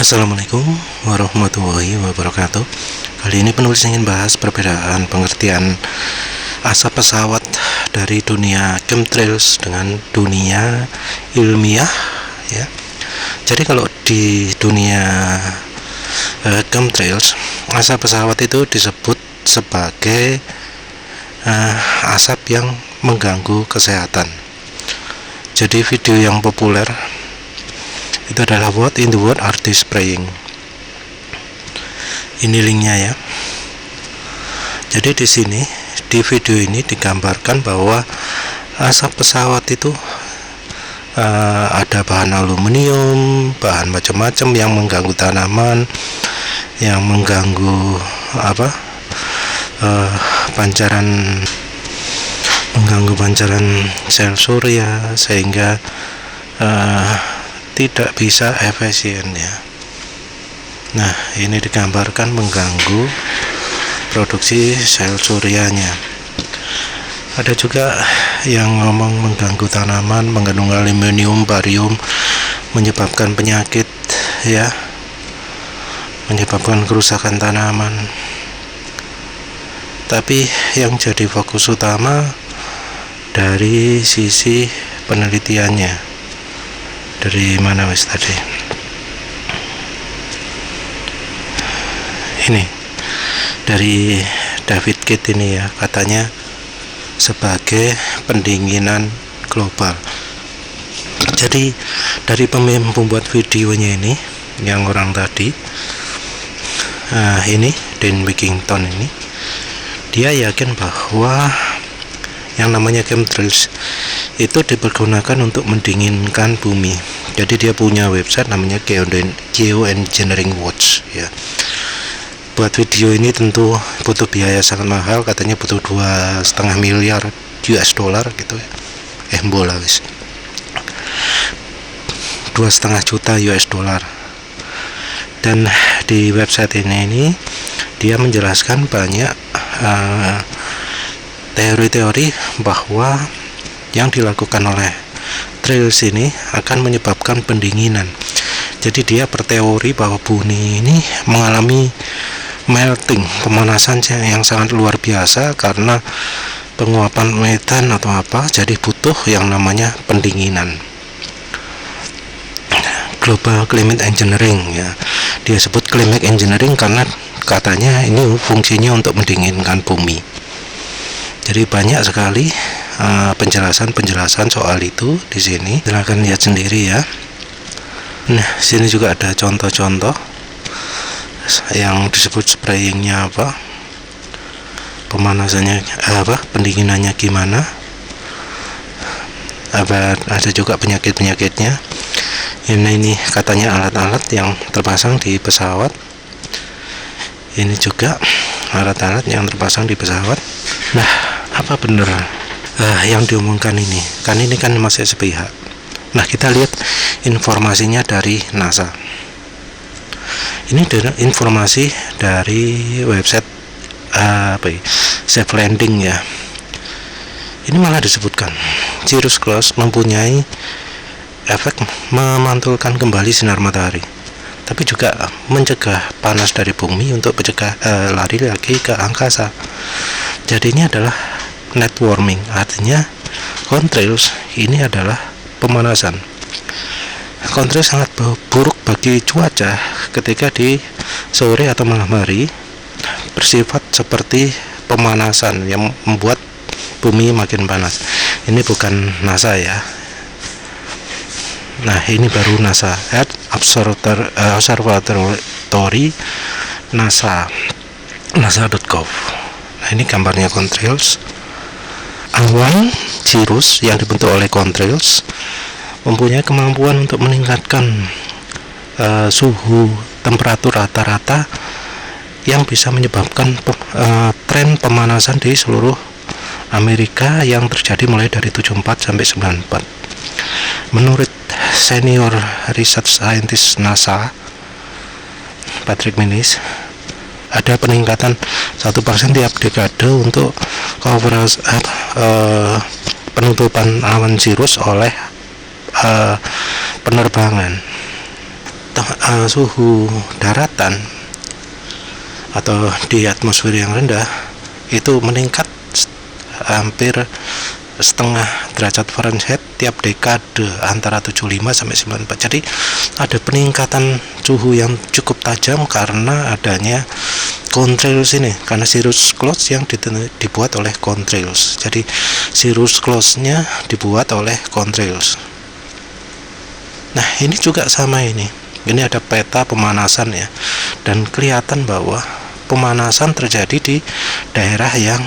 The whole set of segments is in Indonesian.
Assalamualaikum warahmatullahi wabarakatuh. Kali ini penulis ingin bahas perbedaan pengertian asap pesawat dari dunia chemtrails dengan dunia ilmiah ya. Jadi kalau di dunia chemtrails, asap pesawat itu disebut sebagai asap yang mengganggu kesehatan. Jadi video yang populer itu adalah What in the World Are They Spraying. Ini linknya ya. Jadi di sini di video ini digambarkan bahwa asap pesawat itu ada bahan aluminium, bahan macam-macam yang mengganggu tanaman, yang mengganggu pancaran sel surya, sehingga tidak bisa efisien ya. Nah, ini digambarkan mengganggu produksi sel suryanya. Ada juga yang ngomong mengganggu tanaman, mengandung aluminium, barium, menyebabkan penyakit ya, menyebabkan kerusakan tanaman. Tapi yang jadi fokus utama dari sisi penelitiannya. Dari mana wis tadi? Ini dari David Kidd ini ya, katanya sebagai pendinginan global. Jadi dari pembuat videonya ini, yang orang tadi, ini Dan Wigington ini, dia yakin bahwa yang namanya chemtrails itu dipergunakan untuk mendinginkan bumi. Jadi dia punya website namanya Geoengineering Watch ya. Buat video ini tentu butuh biaya sangat mahal, katanya butuh 2,5 miliar US dollar gitu ya. Bola wis 2,5 juta US dollar. Dan di website ini dia menjelaskan banyak teori-teori bahwa yang dilakukan oleh trails ini akan menyebabkan pendinginan. Jadi dia berteori bahwa bumi ini mengalami melting, pemanasan yang sangat luar biasa karena penguapan metan atau apa, jadi butuh yang namanya pendinginan. Global Climate Engineering ya. Dia sebut climate engineering karena katanya ini fungsinya untuk mendinginkan bumi. Jadi banyak sekali penjelasan soal itu di sini. Silahkan lihat sendiri ya. Nah, sini juga ada contoh-contoh yang disebut sprayingnya apa, pemanasannya pendinginannya gimana. Ada juga penyakitnya. Ini katanya alat-alat yang terpasang di pesawat. Ini juga alat-alat yang terpasang di pesawat. Nah, apa benar yang diomongkan ini? Kan ini kan masih sepihak. Nah, kita lihat informasinya dari NASA. Ini informasi dari website Safe Landing ya. Ini malah disebutkan cirrus clouds mempunyai efek memantulkan kembali sinar matahari, tapi juga mencegah panas dari bumi untuk mencegah lari lagi ke angkasa. Jadi ini adalah net warming, artinya chemtrails ini adalah pemanasan. Chemtrails sangat buruk bagi cuaca ketika di sore atau malam hari, bersifat seperti pemanasan yang membuat bumi makin panas. Ini bukan NASA ya. Nah, ini baru NASA, Observatory NASA.gov. Nah, ini gambarnya chemtrails. Awan cirrus yang dibentuk oleh chemtrails mempunyai kemampuan untuk meningkatkan suhu temperatur rata-rata yang bisa menyebabkan tren pemanasan di seluruh Amerika yang terjadi mulai dari 74 sampai 94. Menurut senior research scientist NASA Patrick Minnis, ada peningkatan 1% tiap dekade untuk penutupan awan cirrus oleh penerbangan. suhu daratan atau di atmosfer yang rendah itu meningkat hampir setengah derajat Fahrenheit tiap dekade antara 75 sampai 94. Jadi ada peningkatan suhu yang cukup tajam karena adanya contrails ini, karena cirrus clouds yang dibuat oleh contrails. Jadi cirrus clouds-nya dibuat oleh contrails. Nah, ini juga sama ini. Ini ada peta pemanasan ya. Dan kelihatan bahwa pemanasan terjadi di daerah yang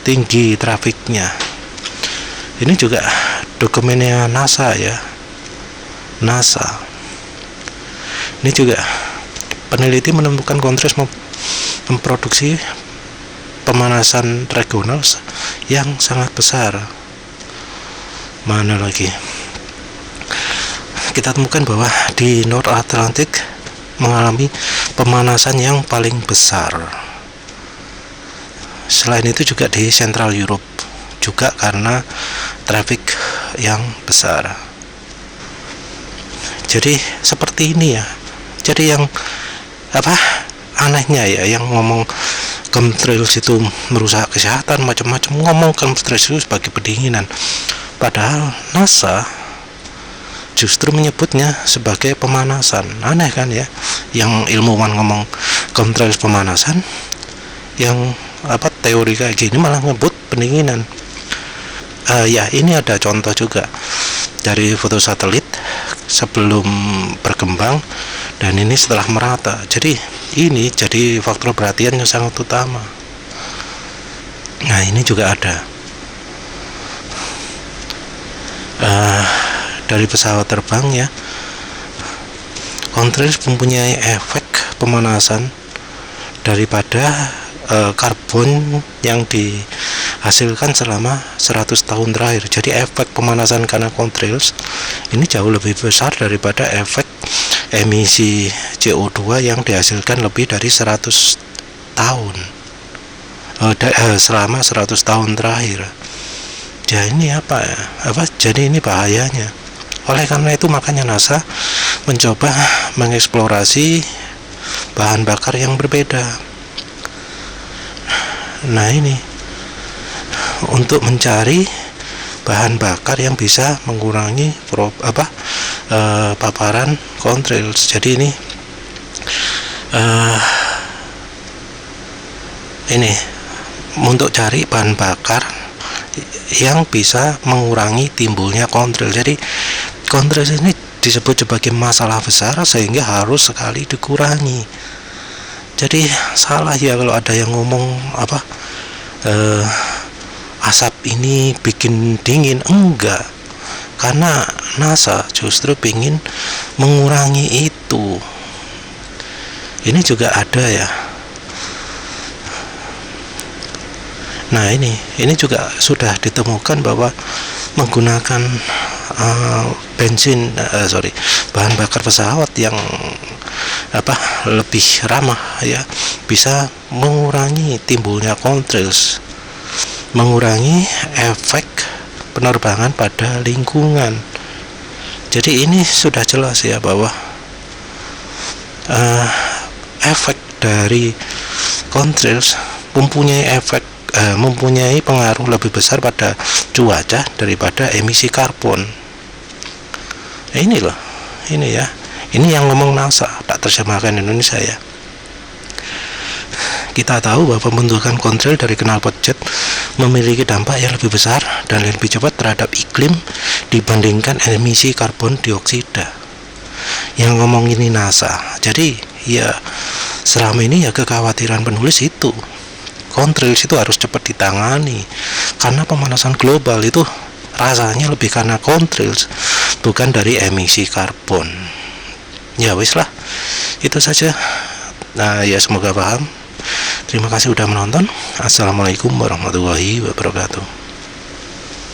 tinggi trafiknya. Ini juga dokumennya NASA ya. NASA. Ini juga peneliti menemukan contrails memproduksi pemanasan regional yang sangat besar. Mana lagi? Kita temukan bahwa di North Atlantic mengalami pemanasan yang paling besar. Selain itu juga di Central Europe, juga karena traffic yang besar. Jadi seperti ini ya. Jadi yang anehnya ya, yang ngomong chemtrails itu merusak kesehatan macam-macam, ngomong chemtrails itu sebagai pendinginan, padahal NASA justru menyebutnya sebagai pemanasan. Aneh kan ya, yang ilmuwan ngomong chemtrails pemanasan, yang teori kayak gini malah nyebut pendinginan. Ya, ini ada contoh juga dari foto satelit sebelum berkembang dan ini setelah merata. Jadi ini jadi faktor perhatian yang sangat utama. Nah, ini juga ada dari pesawat terbang ya. Contrails mempunyai efek pemanasan daripada karbon yang dihasilkan selama 100 tahun terakhir. Jadi efek pemanasan karena contrails ini jauh lebih besar daripada efek emisi CO2 yang dihasilkan lebih dari 100 tahun selama 100 tahun terakhir. Ya, ini jadi ini bahayanya. Oleh karena itu makanya NASA mencoba mengeksplorasi bahan bakar yang berbeda. Nah, ini untuk mencari bahan bakar yang bisa mengurangi paparan contrails. Jadi ini untuk cari bahan bakar yang bisa mengurangi timbulnya contrails. Jadi contrails ini disebut sebagai masalah besar sehingga harus sekali dikurangi. Jadi salah ya kalau ada yang ngomong asap ini bikin dingin. Enggak, karena NASA justru ingin mengurangi itu. Ini juga ada ya. Nah, ini juga sudah ditemukan bahwa menggunakan bahan bakar pesawat yang lebih ramah ya, bisa mengurangi timbulnya contrails, mengurangi efek penerbangan pada lingkungan. Jadi ini sudah jelas ya bahwa efek dari contrails mempunyai pengaruh lebih besar pada cuaca daripada emisi karbon. Ini ya. Ini yang ngomong NASA, tak terjemahkan Indonesia ya. Kita tahu bahwa pembentukan contrail dari knalpot jet memiliki dampak yang lebih besar dan lebih cepat terhadap iklim dibandingkan emisi karbon dioksida. Yang ngomong ini NASA. Jadi ya selama ini ya kekhawatiran penulis itu, contrails itu harus cepat ditangani karena pemanasan global itu rasanya lebih karena contrails, bukan dari emisi karbon. Ya wis lah, itu saja. Nah ya, semoga paham. Terima kasih sudah menonton. Assalamualaikum warahmatullahi wabarakatuh.